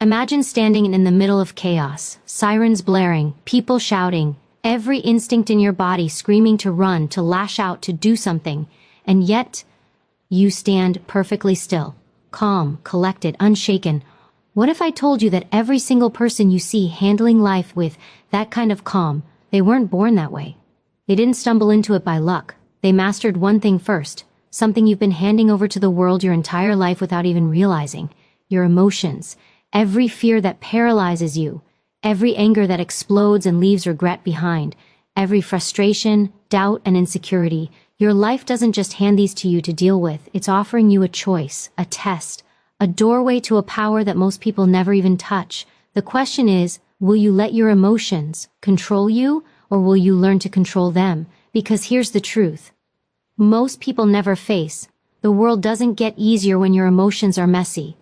Imagine standing in the middle of chaos, sirens blaring, people shouting, every instinct in your body screaming to run, to lash out, to do something, and yet you stand perfectly still, calm, collected, unshaken. What if I told you that every single person you see handling life with that kind of calm, they weren't born that way? They didn't stumble into it by luck. They mastered one thing first, something you've been handing over to the world your entire life without even realizing: your emotions. Every fear that paralyzes you, every anger that explodes and leaves regret behind, every frustration, doubt, and insecurity. Your life doesn't just hand these to you to deal with, it's offering you a choice, a test, a doorway to a power that most people never even touch. The question is, will you let your emotions control you, or will you learn to control them? Because here's the truth. Most people never face. The world doesn't get easier when your emotions are messy.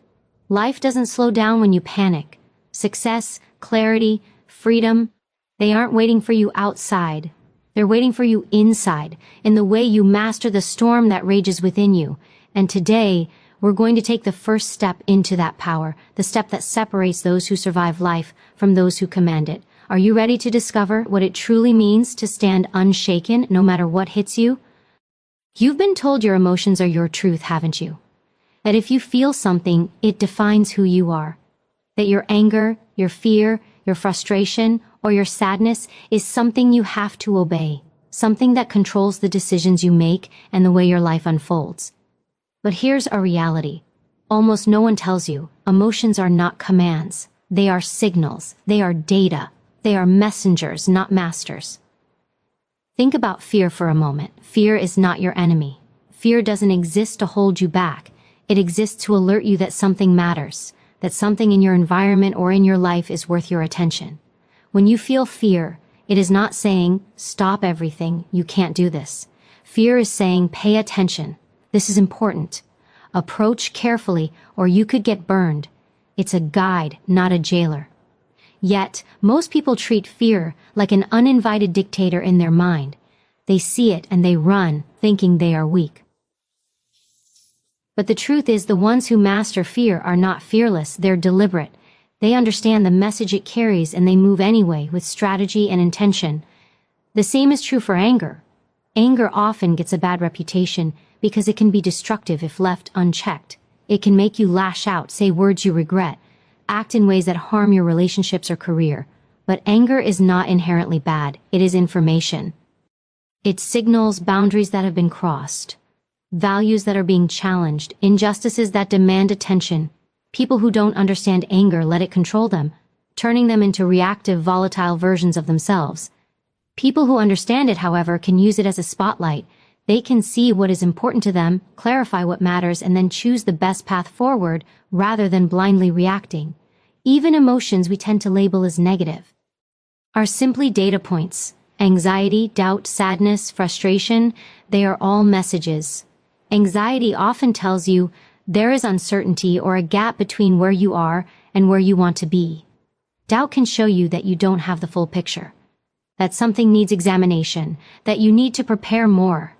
Life doesn't slow down when you panic. Success, clarity, freedom, they aren't waiting for you outside. They're waiting for you inside, in the way you master the storm that rages within you. And today, we're going to take the first step into that power, the step that separates those who survive life from those who command it. Are you ready to discover what it truly means to stand unshaken no matter what hits you? You've been told your emotions are your truth, haven't you? That if you feel something, it defines who you are. That your anger, your fear, your frustration, or your sadness is something you have to obey, something that controls the decisions you make and the way your life unfolds. But here's a reality. Almost no one tells you, emotions are not commands. They are signals. They are data. They are messengers, not masters. Think about fear for a moment. Fear is not your enemy. Fear doesn't exist to hold you back. It exists to alert you that something matters, that something in your environment or in your life is worth your attention. When you feel fear, it is not saying, stop everything, you can't do this. Fear is saying, pay attention. This is important. Approach carefully, or you could get burned. It's a guide, not a jailer. Yet, most people treat fear like an uninvited dictator in their mind. They see it and they run, thinking they are weak. But the truth is, the ones who master fear are not fearless, they're deliberate. They understand the message it carries and they move anyway, with strategy and intention. The same is true for anger. Anger often gets a bad reputation because it can be destructive if left unchecked. It can make you lash out, say words you regret, act in ways that harm your relationships or career. But anger is not inherently bad, it is information. It signals boundaries that have been crossed, values that are being challenged, injustices that demand attention. People who don't understand anger let it control them, turning them into reactive, volatile versions of themselves. People who understand it, however, can use it as a spotlight. They can see what is important to them, clarify what matters, and then choose the best path forward rather than blindly reacting. Even emotions we tend to label as negative are simply data points. Anxiety, doubt, sadness, frustration, they are all messages. Anxiety often tells you there is uncertainty or a gap between where you are and where you want to be. Doubt can show you that you don't have the full picture, that something needs examination, that you need to prepare more.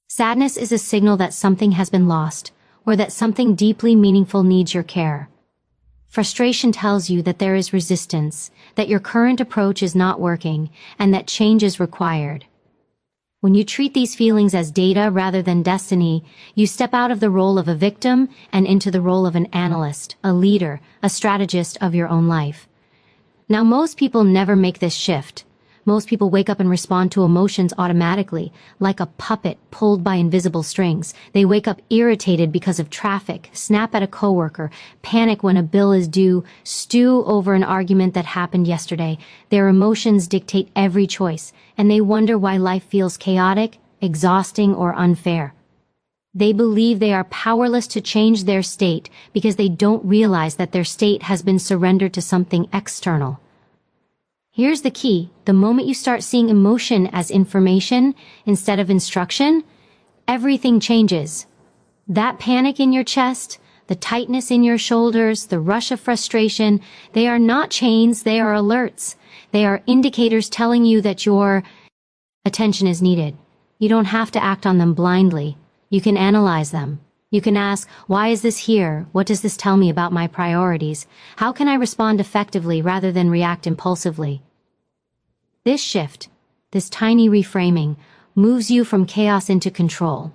Sadness is a signal that something has been lost, or that something deeply meaningful needs your care. Frustration tells you that there is resistance, that your current approach is not working, and that change is required. When you treat these feelings as data rather than destiny, you step out of the role of a victim and into the role of an analyst, a leader, a strategist of your own life. Now, most people never make this shift. Most people wake up and respond to emotions automatically, like a puppet pulled by invisible strings. They wake up irritated because of traffic, snap at a coworker, panic when a bill is due, stew over an argument that happened yesterday. Their emotions dictate every choice, and they wonder why life feels chaotic, exhausting, or unfair. They believe they are powerless to change their state because they don't realize that their state has been surrendered to something external. Here's the key: the moment you start seeing emotion as information instead of instruction, everything changes. That panic in your chest, the tightness in your shoulders, the rush of frustration, they are not chains, they are alerts. They are indicators telling you that your attention is needed. You don't have to act on them blindly. You can analyze them. You can ask, why is this here? What does this tell me about my priorities? How can I respond effectively rather than react impulsively? This shift, this tiny reframing, moves you from chaos into control.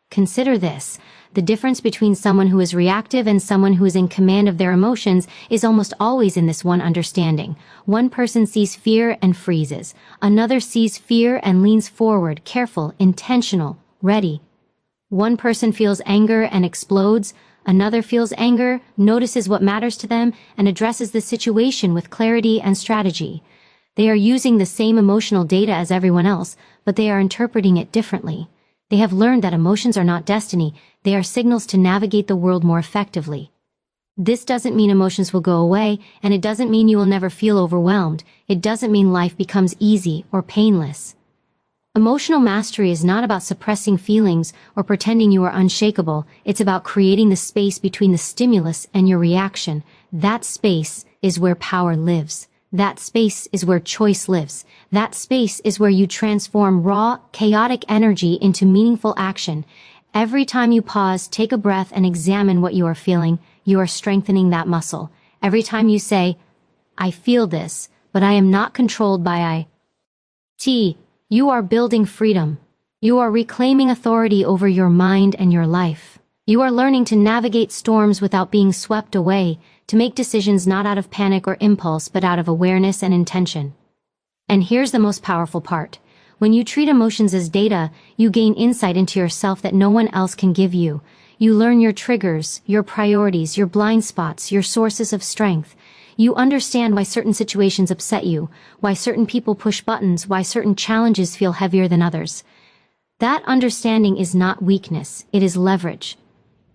Consider this. The difference between someone who is reactive and someone who is in command of their emotions is almost always in this one understanding. One person sees fear and freezes. Another sees fear and leans forward, careful, intentional, ready. One person feels anger and explodes. Another feels anger, notices what matters to them, and addresses the situation with clarity and strategy. They are using the same emotional data as everyone else, but they are interpreting it differently. They have learned that emotions are not destiny, they are signals to navigate the world more effectively. This doesn't mean emotions will go away, and it doesn't mean you will never feel overwhelmed. It doesn't mean life becomes easy or painless. Emotional mastery is not about suppressing feelings or pretending you are unshakable. It's about creating the space between the stimulus and your reaction. That space is where power lives. That space is where choice lives. That space is where you transform raw, chaotic energy into meaningful action. Every time you pause, take a breath, and examine what you are feeling, you are strengthening that muscle. Every time you say, I feel this, but I am not controlled by you are building freedom. You are reclaiming authority over your mind and your life. You are learning to navigate storms without being swept away, to make decisions not out of panic or impulse but out of awareness and intention. And here's the most powerful part. When you treat emotions as data, you gain insight into yourself that no one else can give you. You learn your triggers, your priorities, your blind spots, your sources of strength. You understand why certain situations upset you, why certain people push buttons, why certain challenges feel heavier than others. That understanding is not weakness, it is leverage.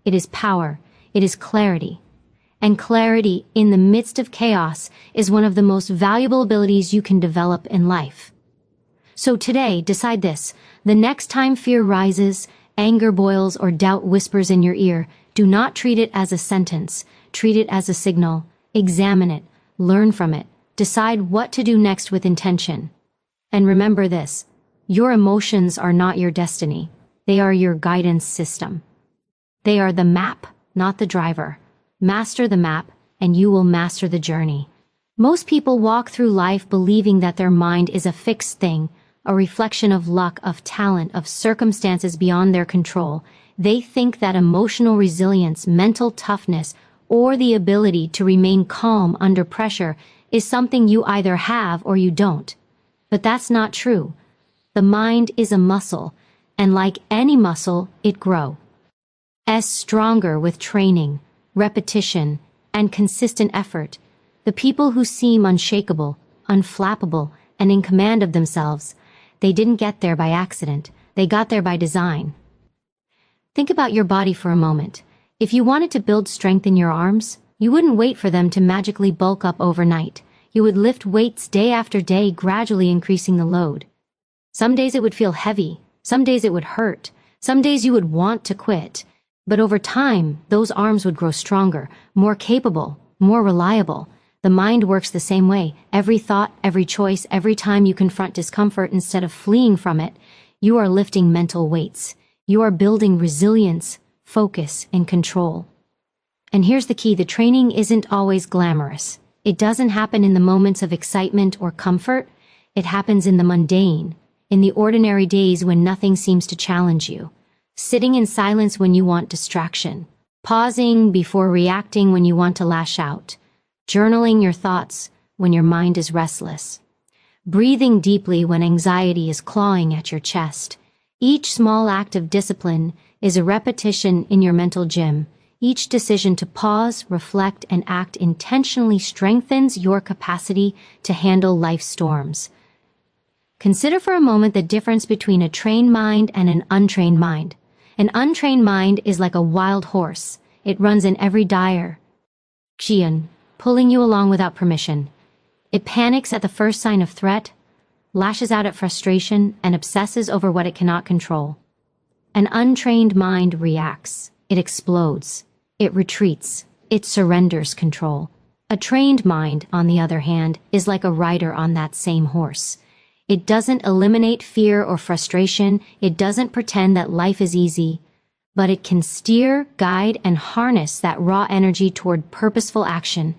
It is power. It is clarity. And clarity in the midst of chaos is one of the most valuable abilities you can develop in life. So today, decide this. The next time fear rises, anger boils, or doubt whispers in your ear, do not treat it as a sentence. Treat it as a signal. Examine it. Learn from it. Decide what to do next with intention. And remember this. Your emotions are not your destiny. They are your guidance system. They are the map, not the driver. Master the map, and you will master the journey. Most people walk through life believing that their mind is a fixed thing, a reflection of luck, of talent, of circumstances beyond their control. They think that emotional resilience, mental toughness, or the ability to remain calm under pressure is something you either have or you don't. But that's not true. The mind is a muscle, and like any muscle, it grows stronger with training, repetition, and consistent effort. The people who seem unshakable, unflappable, and in command of themselves, they didn't get there by accident. They got there by design. Think about your body for a moment. If you wanted to build strength in your arms, you wouldn't wait for them to magically bulk up overnight. You would lift weights day after day, gradually increasing the load. Some days it would feel heavy. Some days it would hurt. Some days you would want to quit. But over time, those arms would grow stronger, more capable, more reliable. The mind works the same way. Every thought, every choice, every time you confront discomfort instead of fleeing from it, you are lifting mental weights. You are building resilience, focus, and control. And here's the key. The training isn't always glamorous. It doesn't happen in the moments of excitement or comfort. It happens in the mundane, in the ordinary days when nothing seems to challenge you. Sitting in silence when you want distraction. Pausing before reacting when you want to lash out. Journaling your thoughts when your mind is restless. Breathing deeply when anxiety is clawing at your chest. Each small act of discipline is a repetition in your mental gym. Each decision to pause, reflect, and act intentionally strengthens your capacity to handle life's storms. Consider for a moment the difference between a trained mind and an untrained mind. An untrained mind is like a wild horse. It runs in every direction, pulling you along without permission. It panics at the first sign of threat, lashes out at frustration, and obsesses over what it cannot control. An untrained mind reacts. It explodes. It retreats. It surrenders control. A trained mind, on the other hand, is like a rider on that same horse. It doesn't eliminate fear or frustration. It doesn't pretend that life is easy. but it can steer, guide, and harness that raw energy toward purposeful action.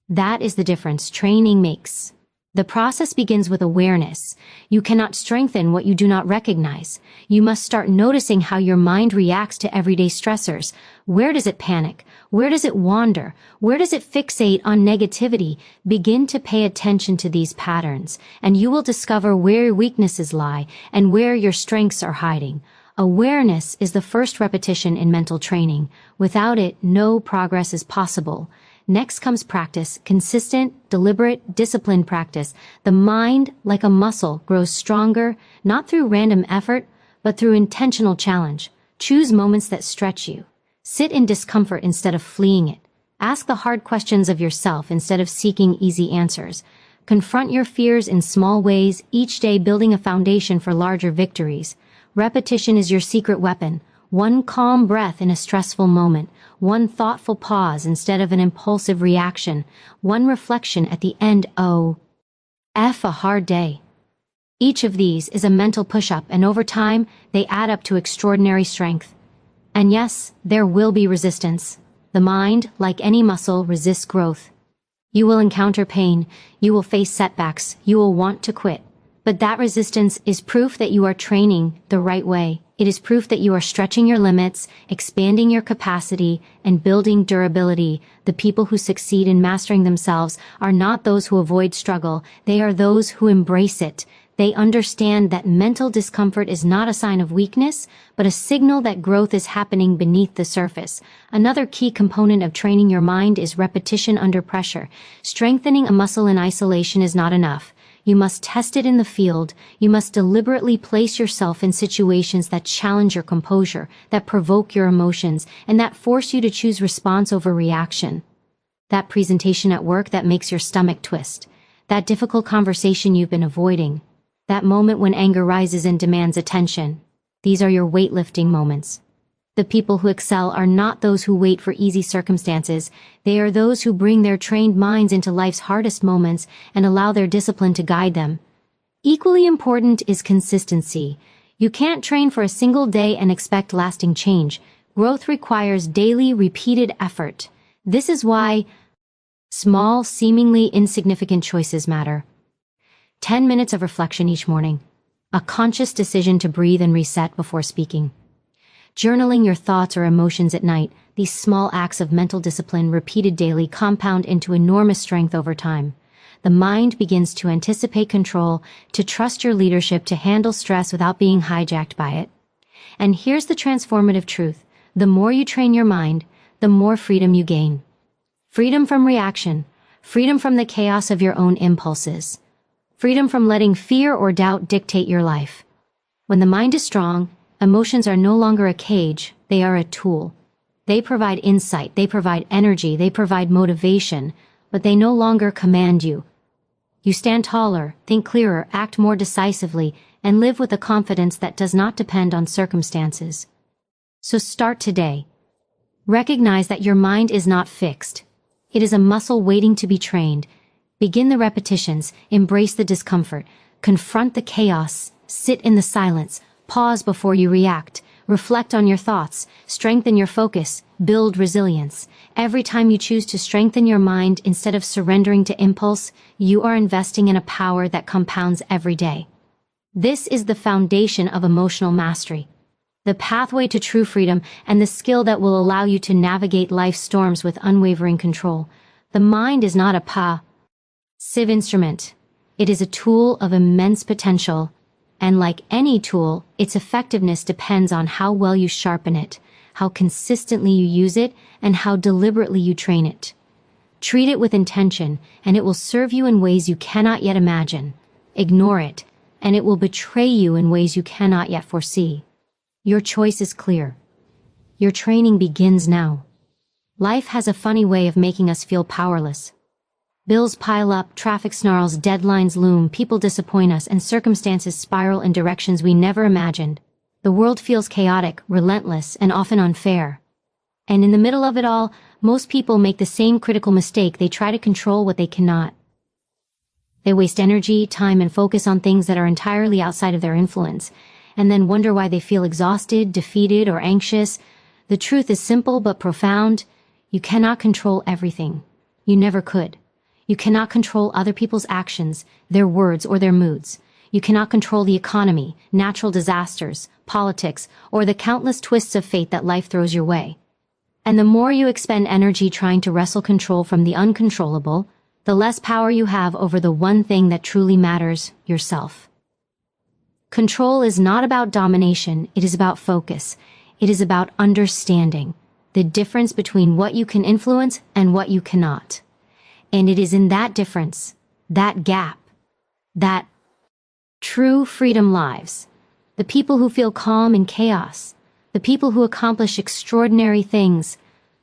That is the difference training makes. The process begins with awareness. You cannot strengthen what you do not recognize. You must start noticing how your mind reacts to everyday stressors. Where does it panic? Where does it wander? Where does it fixate on negativity? Begin to pay attention to these patterns, and you will discover where your weaknesses lie and where your strengths are hiding. Awareness is the first repetition in mental training. Without it, no progress is possible. Next comes practice, consistent, deliberate, disciplined practice. The mind, like a muscle, grows stronger, not through random effort, but through intentional challenge. Choose moments that stretch you. Sit in discomfort instead of fleeing it. Ask the hard questions of yourself instead of seeking easy answers. Confront your fears in small ways, each day building a foundation for larger victories. Repetition is your secret weapon. One calm breath in a stressful moment, one thoughtful pause instead of an impulsive reaction, one reflection at the end of a hard day. Each of these is a mental push-up, and over time, they add up to extraordinary strength. And yes, there will be resistance. The mind, like any muscle, resists growth. You will encounter pain, you will face setbacks, you will want to quit. But that resistance is proof that you are training the right way. It is proof that you are stretching your limits, expanding your capacity, and building durability. The people who succeed in mastering themselves are not those who avoid struggle. They are those who embrace it. They understand that mental discomfort is not a sign of weakness, but a signal that growth is happening beneath the surface. Another key component of training your mind is repetition under pressure. Strengthening a muscle in isolation is not enough. You must test it in the field. You must deliberately place yourself in situations that challenge your composure, that provoke your emotions, and that force you to choose response over reaction. That presentation at work that makes your stomach twist. That difficult conversation you've been avoiding. That moment when anger rises and demands attention. These are your weightlifting moments. The people who excel are not those who wait for easy circumstances. They are those who bring their trained minds into life's hardest moments and allow their discipline to guide them. Equally important is consistency. You can't train for a single day and expect lasting change. Growth requires daily, repeated effort. This is why small, seemingly insignificant choices matter. 10 minutes of reflection each morning. A conscious decision to breathe and reset before speaking. Journaling your thoughts or emotions at night. These small acts of mental discipline repeated daily compound into enormous strength over time. The mind begins to anticipate control, to trust your leadership, to handle stress without being hijacked by it. And here's the transformative truth. The more you train your mind, the more freedom you gain. Freedom from reaction. Freedom from the chaos of your own impulses. Freedom from letting fear or doubt dictate your life. When the mind is strong, emotions are no longer a cage, they are a tool. They provide insight, they provide energy, they provide motivation, but they no longer command you. You stand taller, think clearer, act more decisively, and live with a confidence that does not depend on circumstances. So start today. Recognize that your mind is not fixed. It is a muscle waiting to be trained. Begin the repetitions, embrace the discomfort, confront the chaos, sit in the silence, pause before you react, reflect on your thoughts, strengthen your focus, build resilience. Every time you choose to strengthen your mind instead of surrendering to impulse, you are investing in a power that compounds every day. This is the foundation of emotional mastery, the pathway to true freedom, and the skill that will allow you to navigate life's storms with unwavering control. The mind is not a passive instrument. It is a tool of immense potential. And like any tool, its effectiveness depends on how well you sharpen it, how consistently you use it, and how deliberately you train it. Treat it with intention, and it will serve you in ways you cannot yet imagine. Ignore it, and it will betray you in ways you cannot yet foresee. Your choice is clear. Your training begins now. Life has a funny way of making us feel powerless. Bills pile up, traffic snarls, deadlines loom, people disappoint us, and circumstances spiral in directions we never imagined. The world feels chaotic, relentless, and often unfair. And in the middle of it all, most people make the same critical mistake. They try to control what they cannot. They waste energy, time, and focus on things that are entirely outside of their influence. and then wonder why they feel exhausted, defeated, or anxious. The truth is simple but profound. You cannot control everything. You never could. You cannot control other people's actions, their words, or their moods. You cannot control the economy, natural disasters, politics, or the countless twists of fate that life throws your way. And the more you expend energy trying to wrestle control from the uncontrollable, the less power you have over the one thing that truly matters, yourself. Control is not about domination, it is about focus. It is about understanding the difference between what you can influence and what you cannot. And it is in that difference, that gap, that true freedom lives. The people who feel calm in chaos, the people who accomplish extraordinary things,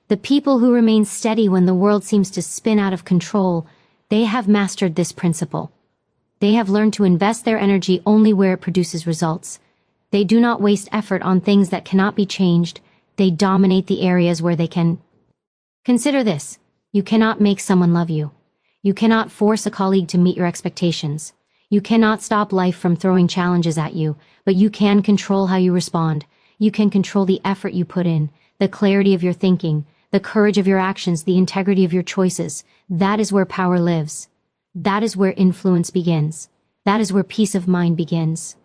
the people who remain steady when the world seems to spin out of control, they have mastered this principle. They have learned to invest their energy only where it produces results. They do not waste effort on things that cannot be changed. They dominate the areas where they can. Consider this. You cannot make someone love you. You cannot force a colleague to meet your expectations. You cannot stop life from throwing challenges at you, but you can control how you respond. You can control the effort you put in, the clarity of your thinking, the courage of your actions, the integrity of your choices. That is where power lives. That is where influence begins. That is where peace of mind begins.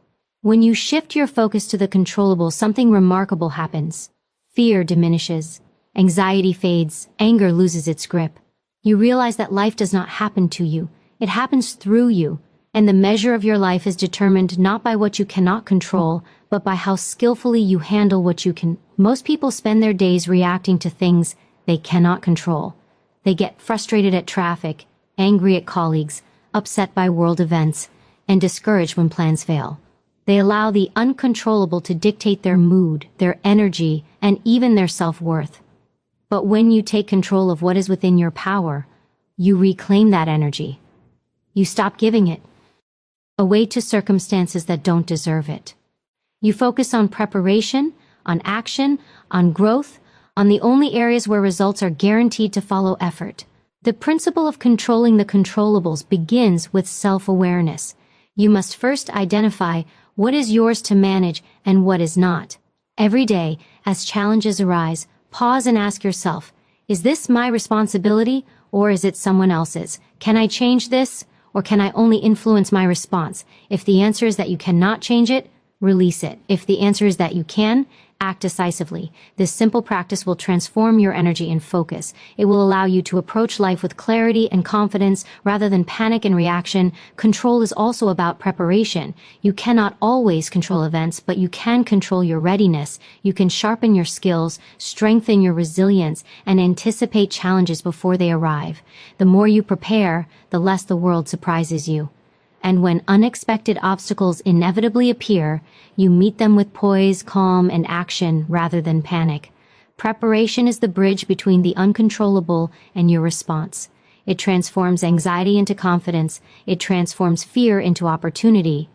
When you shift your focus to the controllable, something remarkable happens. Fear diminishes. Anxiety fades. Anger loses its grip. You realize that life does not happen to you. It happens through you. And the measure of your life is determined not by what you cannot control, but by how skillfully you handle what you can. Most people spend their days reacting to things they cannot control. They get frustrated at traffic, angry at colleagues, upset by world events, and discouraged when plans fail. They allow the uncontrollable to dictate their mood, their energy, and even their self-worth. But when you take control of what is within your power, you reclaim that energy. You stop giving it away to circumstances that don't deserve it. You focus on preparation, on action, on growth, on the only areas where results are guaranteed to follow effort. The principle of controlling the controllables begins with self-awareness. You must first identify what is yours to manage and what is not. Every day, as challenges arise, pause and ask yourself, is this my responsibility or is it someone else's? Can I change this? Or can I only influence my response? If the answer is that you cannot change it, release it. If the answer is that you can, act decisively. This simple practice will transform your energy and focus. It will allow you to approach life with clarity and confidence rather than panic and reaction. Control is also about preparation. You cannot always control events, but you can control your readiness. You can sharpen your skills, strengthen your resilience, and anticipate challenges before they arrive. The more you prepare, the less the world surprises you. And when unexpected obstacles inevitably appear, you meet them with poise, calm, and action rather than panic. Preparation is the bridge between the uncontrollable and your response. It transforms anxiety into confidence. It transforms fear into opportunity.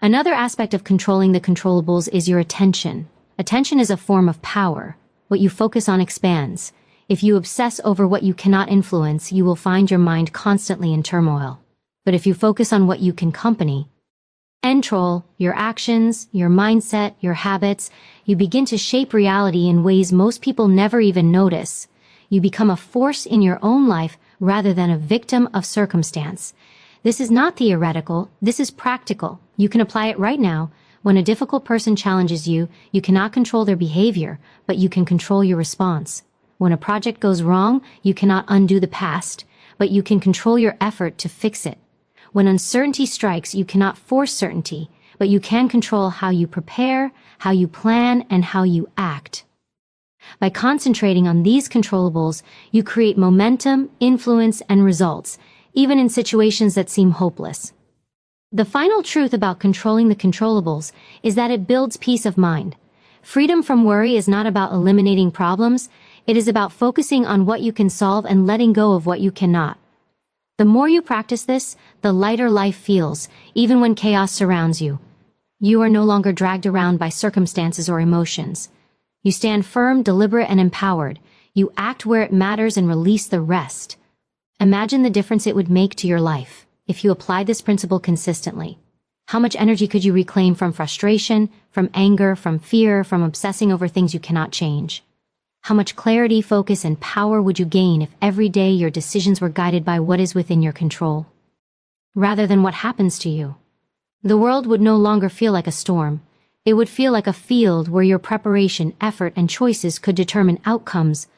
Another aspect of controlling the controllables is your attention. Attention is a form of power. What you focus on expands. If you obsess over what you cannot influence, you will find your mind constantly in turmoil. But if you focus on what you can control, your actions, your mindset, your habits, you begin to shape reality in ways most people never even notice. You become a force in your own life rather than a victim of circumstance. This is not theoretical, this is practical. You can apply it right now. When a difficult person challenges you, you cannot control their behavior, but you can control your response. When a project goes wrong, you cannot undo the past, but you can control your effort to fix it. When uncertainty strikes, you cannot force certainty, but you can control how you prepare, how you plan, and how you act. By concentrating on these controllables, you create momentum, influence, and results, even in situations that seem hopeless. The final truth about controlling the controllables is that it builds peace of mind. Freedom from worry is not about eliminating problems, it is about focusing on what you can solve and letting go of what you cannot. The more you practice this, the lighter life feels, even when chaos surrounds you. You are no longer dragged around by circumstances or emotions. You stand firm, deliberate, and empowered. You act where it matters and release the rest. Imagine the difference it would make to your life if you apply this principle consistently. How much energy could you reclaim from frustration, from anger, from fear, from obsessing over things you cannot change? How much clarity, focus, and power would you gain if every day your decisions were guided by what is within your control, rather than what happens to you? The world would no longer feel like a storm. It would feel like a field where your preparation, effort, and choices could determine outcomes.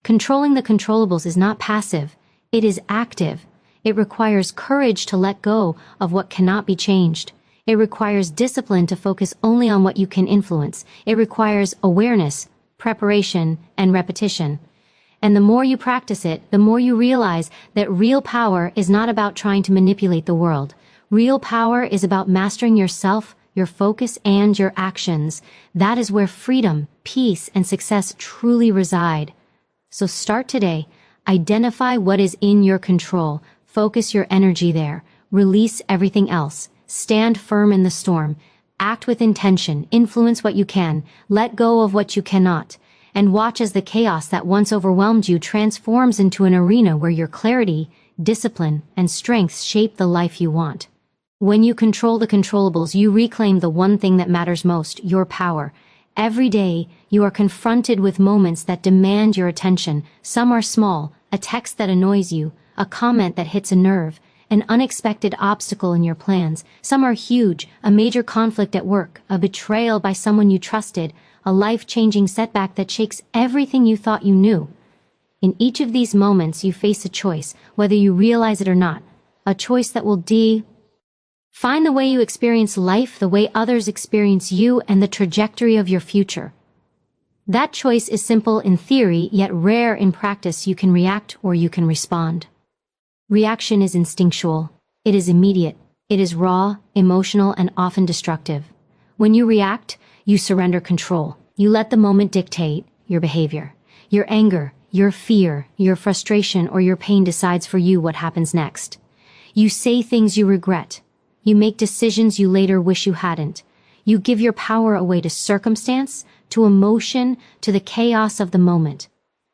Controlling the controllables is not passive, it is active. It requires courage to let go of what cannot be changed. It requires discipline to focus only on what you can influence. It requires awareness, preparation, and repetition. And the more you practice it, the more you realize that real power is not about trying to manipulate the world. Real power is about mastering yourself, your focus, and your actions. That is where freedom, peace, and success truly reside. So start today. Identify what is in your control. Focus your energy there. Release everything else. Stand firm in the storm. Act with intention. Influence what you can. Let go of what you cannot. And watch as the chaos that once overwhelmed you transforms into an arena where your clarity, discipline, and strength shape the life you want. When you control the controllables, you reclaim the one thing that matters most, your power. Every day, you are confronted with moments that demand your attention. Some are small, a text that annoys you, a comment that hits a nerve, an unexpected obstacle in your plans. Some are huge, a major conflict at work, a betrayal by someone you trusted, a life-changing setback that shakes everything you thought you knew. In each of these moments, you face a choice, whether you realize it or not, a choice that will define the way you experience life, the way others experience you, and the trajectory of your future. That choice is simple in theory, yet rare in practice. You can react or you can respond. Reaction is instinctual. It is immediate. It is raw, emotional, and often destructive. When you react, you surrender control. You let the moment dictate your behavior. Your anger, your fear, your frustration, or your pain decides for you what happens next. You say things you regret. You make decisions you later wish you hadn't. You give your power away to circumstance, to emotion, to the chaos of the moment.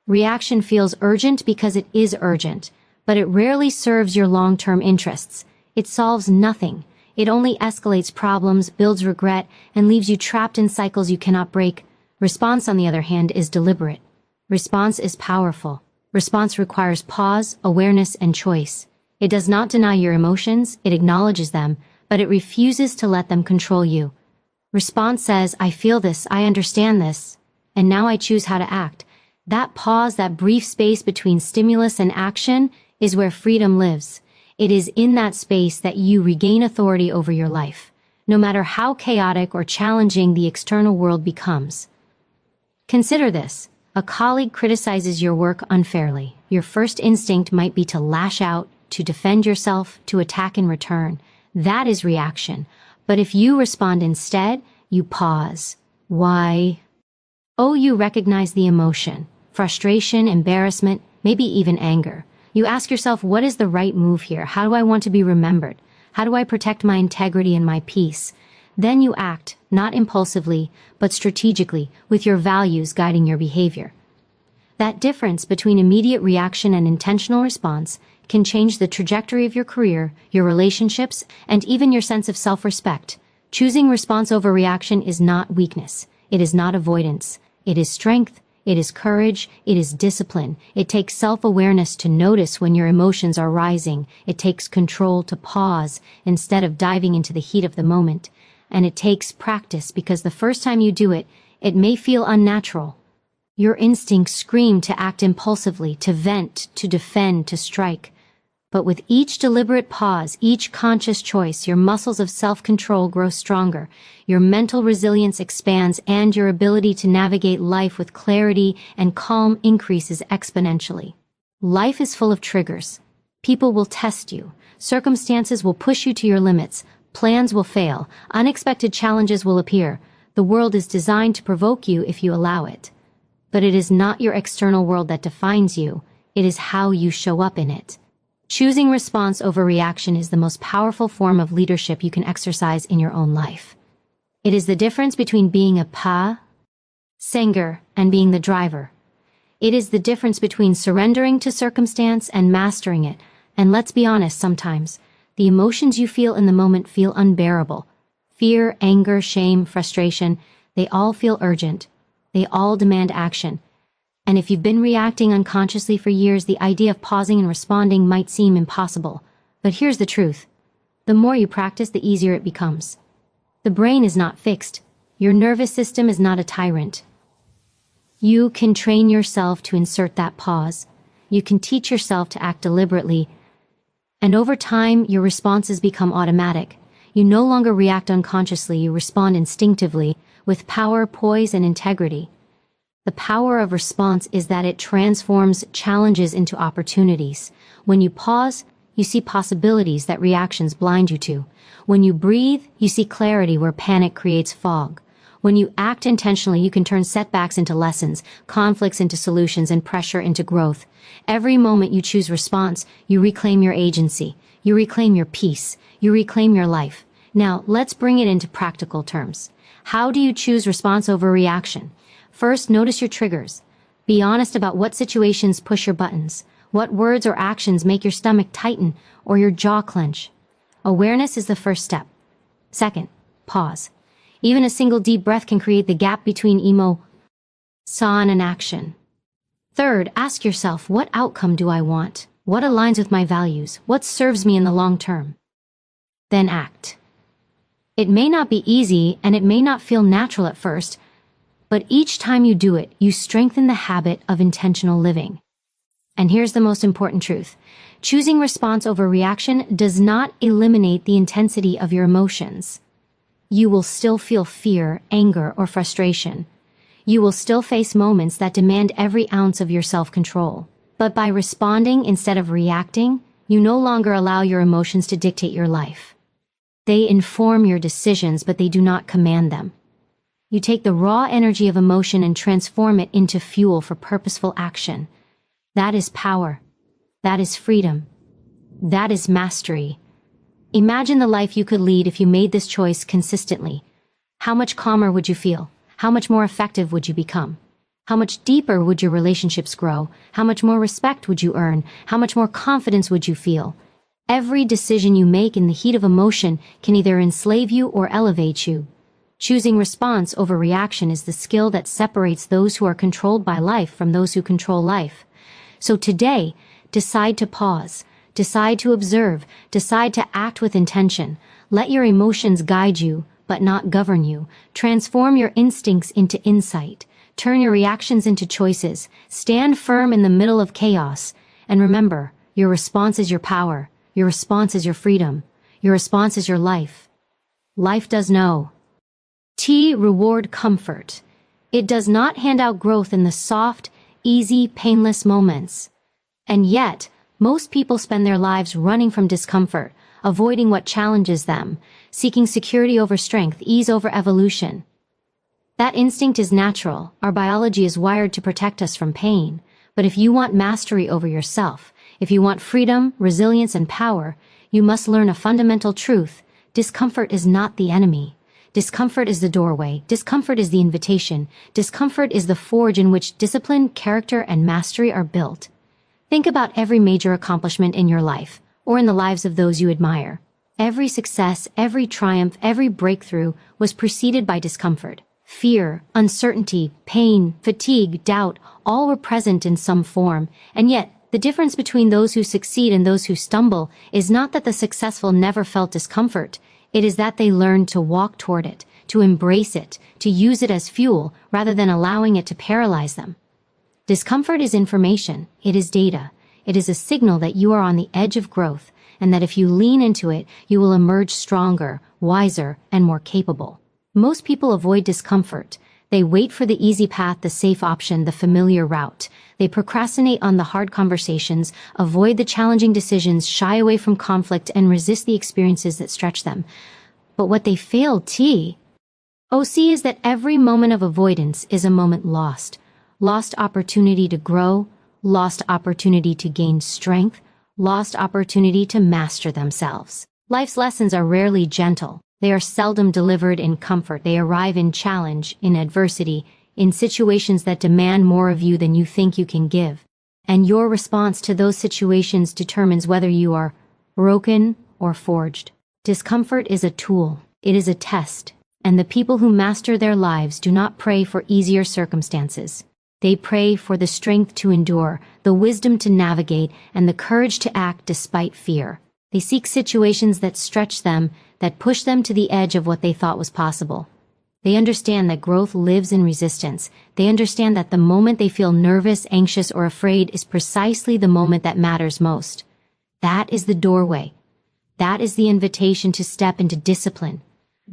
Reaction feels urgent because it is urgent, but it rarely serves your long-term interests. It solves nothing. It only escalates problems, builds regret, and leaves you trapped in cycles you cannot break. Response, on the other hand, is deliberate. Response is powerful. Response requires pause, awareness, and choice. It does not deny your emotions, it acknowledges them, but it refuses to let them control you. Response says, I feel this, I understand this, and now I choose how to act. That pause, that brief space between stimulus and action, is where freedom lives. It is in that space that you regain authority over your life, no matter how chaotic or challenging the external world becomes. Consider this. A colleague criticizes your work unfairly. Your first instinct might be to lash out, to defend yourself, to attack in return. That is reaction. But if you respond instead, you pause. Why? Oh, you recognize the emotion, frustration, embarrassment, maybe even anger. You ask yourself, what is the right move here? How do I want to be remembered? How do I protect my integrity and my peace? Then you act, not impulsively, but strategically, with your values guiding your behavior. That difference between immediate reaction and intentional response can change the trajectory of your career, your relationships, and even your sense of self-respect. Choosing response over reaction is not weakness. It is not avoidance. It is strength. It is courage. It is discipline. It takes self-awareness to notice when your emotions are rising. It takes control to pause instead of diving into the heat of the moment. And it takes practice because the first time you do it, it may feel unnatural. Your instincts scream to act impulsively, to vent, to defend, to strike. But with each deliberate pause, each conscious choice, your muscles of self-control grow stronger, your mental resilience expands, and your ability to navigate life with clarity and calm increases exponentially. Life is full of triggers. People will test you. Circumstances will push you to your limits. Plans will fail. Unexpected challenges will appear. The world is designed to provoke you if you allow it. But it is not your external world that defines you. It is how you show up in it. Choosing response over reaction is the most powerful form of leadership you can exercise in your own life. It is the difference between being a passenger and being the driver. It is the difference between surrendering to circumstance and mastering it. And let's be honest, sometimes The emotions you feel in the moment feel unbearable. Fear, anger, shame, frustration, they all feel urgent. They all demand action. And if you've been reacting unconsciously for years, the idea of pausing and responding might seem impossible. But here's the truth. The more you practice, the easier it becomes. The brain is not fixed. Your nervous system is not a tyrant. You can train yourself to insert that pause. You can teach yourself to act deliberately. And over time, your responses become automatic. You no longer react unconsciously, you respond instinctively, with power, poise, and integrity. The power of response is that it transforms challenges into opportunities. When you pause, you see possibilities that reactions blind you to. When you breathe, you see clarity where panic creates fog. When you act intentionally, you can turn setbacks into lessons, conflicts into solutions, and pressure into growth. Every moment you choose response, you reclaim your agency. You reclaim your peace. You reclaim your life. Now, let's bring it into practical terms. How do you choose response over reaction? First, notice your triggers. Be honest about what situations push your buttons. What words or actions make your stomach tighten or your jaw clench? Awareness is the first step. Second, pause. Even a single deep breath can create the gap between emotion and action. Third, ask yourself, what outcome do I want? What aligns with my values? What serves me in the long term? Then act. It may not be easy and it may not feel natural at first, but each time you do it, you strengthen the habit of intentional living. And here's the most important truth. Choosing response over reaction does not eliminate the intensity of your emotions. You will still feel fear, anger, or frustration. You will still face moments that demand every ounce of your self-control. But by responding instead of reacting, you no longer allow your emotions to dictate your life. They inform your decisions, but they do not command them. You take the raw energy of emotion and transform it into fuel for purposeful action. That is power. That is freedom. That is mastery. Imagine the life you could lead if you made this choice consistently. How much calmer would you feel? How much more effective would you become? How much deeper would your relationships grow? How much more respect would you earn? How much more confidence would you feel? Every decision you make in the heat of emotion can either enslave you or elevate you. Choosing response over reaction is the skill that separates those who are controlled by life from those who control life. So today, decide to pause. Decide to observe. Decide to act with intention. Let your emotions guide you, but not govern you. Transform your instincts into insight. Turn your reactions into choices. Stand firm in the middle of chaos. And remember, your response is your power. Your response is your freedom. Your response is your life. Life does know. Reward comfort. It does not hand out growth in the soft, easy, painless moments. And yet, most people spend their lives running from discomfort, avoiding what challenges them, seeking security over strength, ease over evolution. That instinct is natural. Our biology is wired to protect us from pain. But if you want mastery over yourself, if you want freedom, resilience, and power, you must learn a fundamental truth. Discomfort is not the enemy. Discomfort is the doorway. Discomfort is the invitation. Discomfort is the forge in which discipline, character, and mastery are built. Think about every major accomplishment in your life, or in the lives of those you admire. Every success, every triumph, every breakthrough was preceded by discomfort. Fear, uncertainty, pain, fatigue, doubt, all were present in some form. And yet, the difference between those who succeed and those who stumble is not that the successful never felt discomfort. It is that they learned to walk toward it, to embrace it, to use it as fuel rather than allowing it to paralyze them. Discomfort is information. It is data. It is a signal that you are on the edge of growth, and that if you lean into it, you will emerge stronger, wiser, and more capable. Most people avoid discomfort. They wait for the easy path, the safe option, the familiar route. They procrastinate on the hard conversations, avoid the challenging decisions, shy away from conflict, and resist the experiences that stretch them. But what they fail to see is that every moment of avoidance is a moment lost. Lost opportunity to grow, lost opportunity to gain strength, lost opportunity to master themselves. Life's lessons are rarely gentle. They are seldom delivered in comfort. They arrive in challenge, in adversity, in situations that demand more of you than you think you can give. And your response to those situations determines whether you are broken or forged. Discomfort is a tool. It is a test. And the people who master their lives do not pray for easier circumstances. They pray for the strength to endure, the wisdom to navigate, and the courage to act despite fear. They seek situations that stretch them, that push them to the edge of what they thought was possible. They understand that growth lives in resistance. They understand that the moment they feel nervous, anxious, or afraid is precisely the moment that matters most. That is the doorway. That is the invitation to step into discipline.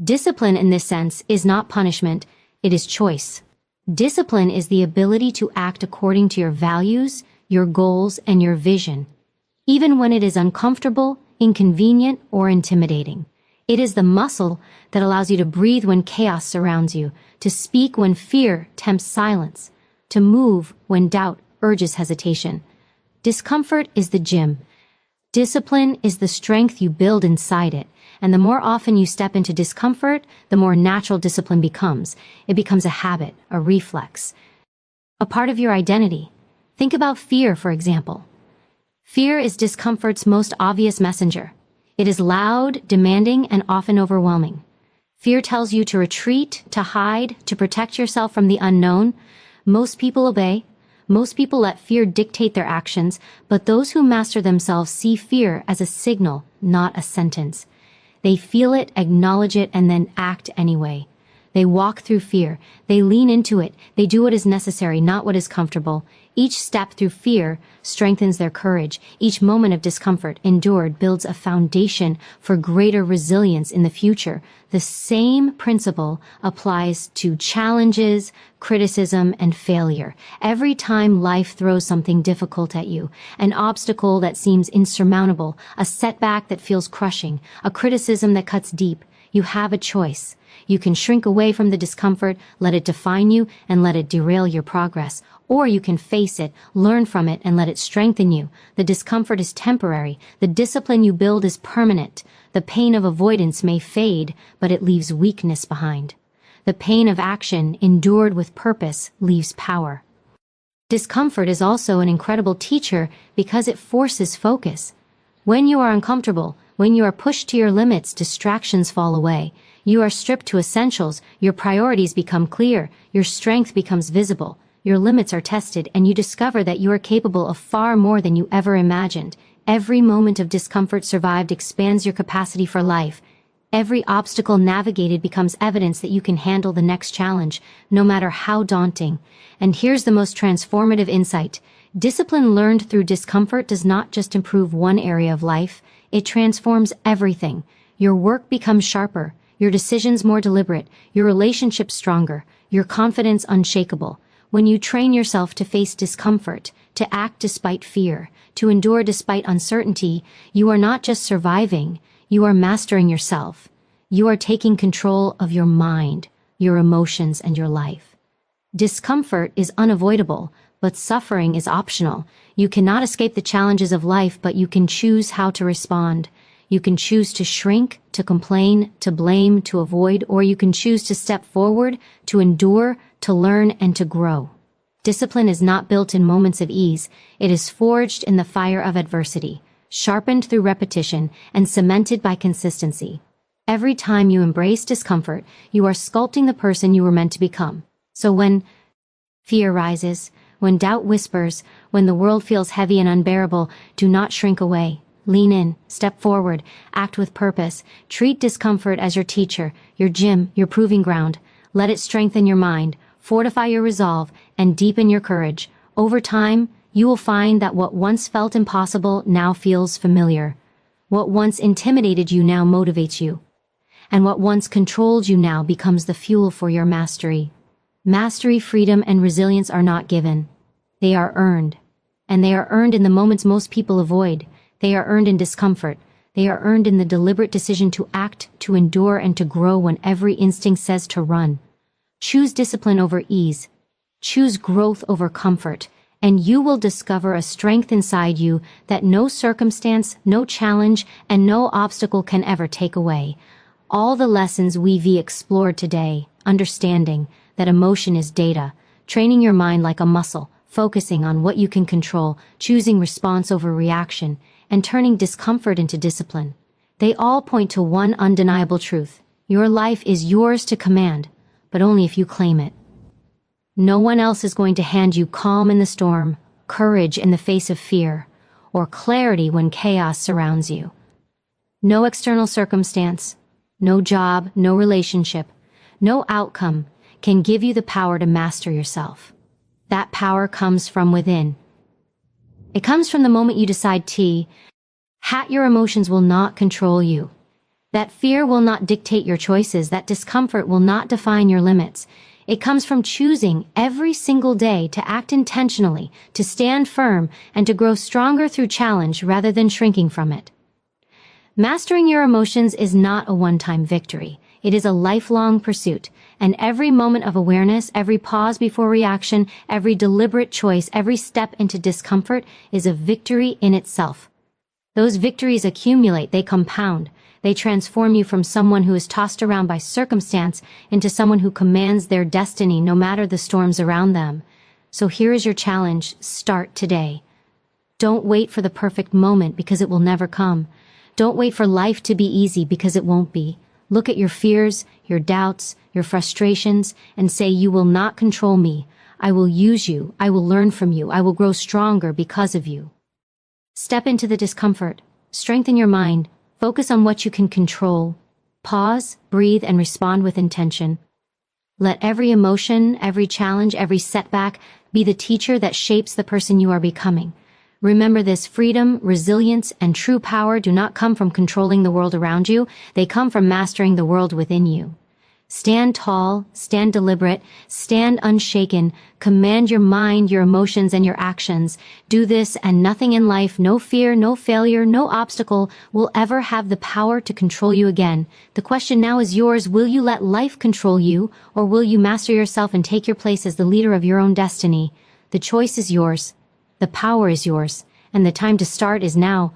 Discipline in this sense is not punishment, it is choice. Discipline is the ability to act according to your values, your goals, and your vision, even when it is uncomfortable, inconvenient, or intimidating. It is the muscle that allows you to breathe when chaos surrounds you, to speak when fear tempts silence, to move when doubt urges hesitation. Discomfort is the gym. Discipline is the strength you build inside it, and the more often you step into discomfort, the more natural discipline becomes. It becomes a habit, a reflex, a part of your identity. Think about fear, for example. Fear is discomfort's most obvious messenger. It is loud, demanding, and often overwhelming. Fear tells you to retreat, to hide, to protect yourself from the unknown. Most people obey. Most people let fear dictate their actions, but those who master themselves see fear as a signal, not a sentence. They feel it, acknowledge it, and then act anyway. They walk through fear. They lean into it. They do what is necessary, not what is comfortable. Each step through fear strengthens their courage. Each moment of discomfort endured builds a foundation for greater resilience in the future. The same principle applies to challenges, criticism, and failure. Every time life throws something difficult at you, an obstacle that seems insurmountable, a setback that feels crushing, a criticism that cuts deep, you have a choice. You can shrink away from the discomfort, let it define you, and let it derail your progress. Or you can face it, learn from it, and let it strengthen you. The discomfort is temporary. The discipline you build is permanent. The pain of avoidance may fade, but it leaves weakness behind. The pain of action, endured with purpose, leaves power. Discomfort is also an incredible teacher because it forces focus. When you are uncomfortable, when you are pushed to your limits, distractions fall away. You are stripped to essentials, your priorities become clear, your strength becomes visible, your limits are tested, and you discover that you are capable of far more than you ever imagined. Every moment of discomfort survived expands your capacity for life. Every obstacle navigated becomes evidence that you can handle the next challenge, no matter how daunting. And here's the most transformative insight. Discipline learned through discomfort does not just improve one area of life, it transforms everything. Your work becomes sharper, your decisions more deliberate, your relationships stronger, your confidence unshakable. When you train yourself to face discomfort, to act despite fear, to endure despite uncertainty, you are not just surviving, you are mastering yourself. You are taking control of your mind, your emotions, and your life. Discomfort is unavoidable, but suffering is optional. You cannot escape the challenges of life, but you can choose how to respond. You can choose to shrink, to complain, to blame, to avoid, or you can choose to step forward, to endure, to learn, and to grow. Discipline is not built in moments of ease. It is forged in the fire of adversity, sharpened through repetition, and cemented by consistency. Every time you embrace discomfort, you are sculpting the person you were meant to become. So when fear rises, when doubt whispers, when the world feels heavy and unbearable, do not shrink away. Lean in, step forward, act with purpose. Treat discomfort as your teacher, your gym, your proving ground. Let it strengthen your mind, fortify your resolve, and deepen your courage. Over time, you will find that what once felt impossible now feels familiar. What once intimidated you now motivates you. And what once controlled you now becomes the fuel for your mastery. Mastery, freedom, and resilience are not given. They are earned. And they are earned in the moments most people avoid. They are earned in discomfort. They are earned in the deliberate decision to act, to endure, and to grow when every instinct says to run. Choose discipline over ease. Choose growth over comfort. And you will discover a strength inside you that no circumstance, no challenge, and no obstacle can ever take away. All the lessons we've explored today, understanding that emotion is data, training your mind like a muscle, focusing on what you can control, choosing response over reaction, and turning discomfort into discipline. They all point to one undeniable truth. Your life is yours to command, but only if you claim it. No one else is going to hand you calm in the storm, courage in the face of fear, or clarity when chaos surrounds you. No external circumstance, no job, no relationship, no outcome can give you the power to master yourself. That power comes from within. It comes from the moment you decide your emotions will not control you. That fear will not dictate your choices. That discomfort will not define your limits. It comes from choosing every single day to act intentionally, to stand firm, and to grow stronger through challenge rather than shrinking from it. Mastering your emotions is not a one-time victory. It is a lifelong pursuit, and every moment of awareness, every pause before reaction, every deliberate choice, every step into discomfort is a victory in itself. Those victories accumulate, they compound. They transform you from someone who is tossed around by circumstance into someone who commands their destiny no matter the storms around them. So here is your challenge. Start today. Don't wait for the perfect moment because it will never come. Don't wait for life to be easy because it won't be. Look at your fears, your doubts, your frustrations, and say, you will not control me. I will use you. I will learn from you. I will grow stronger because of you. Step into the discomfort. Strengthen your mind. Focus on what you can control. Pause, breathe, and respond with intention. Let every emotion, every challenge, every setback be the teacher that shapes the person you are becoming. Remember this: freedom, resilience, and true power do not come from controlling the world around you. They come from mastering the world within you. Stand tall, stand deliberate, stand unshaken, command your mind, your emotions, and your actions. Do this, and nothing in life, no fear, no failure, no obstacle will ever have the power to control you again. The question now is yours. Will you let life control you, or will you master yourself and take your place as the leader of your own destiny? The choice is yours. The power is yours, and the time to start is now.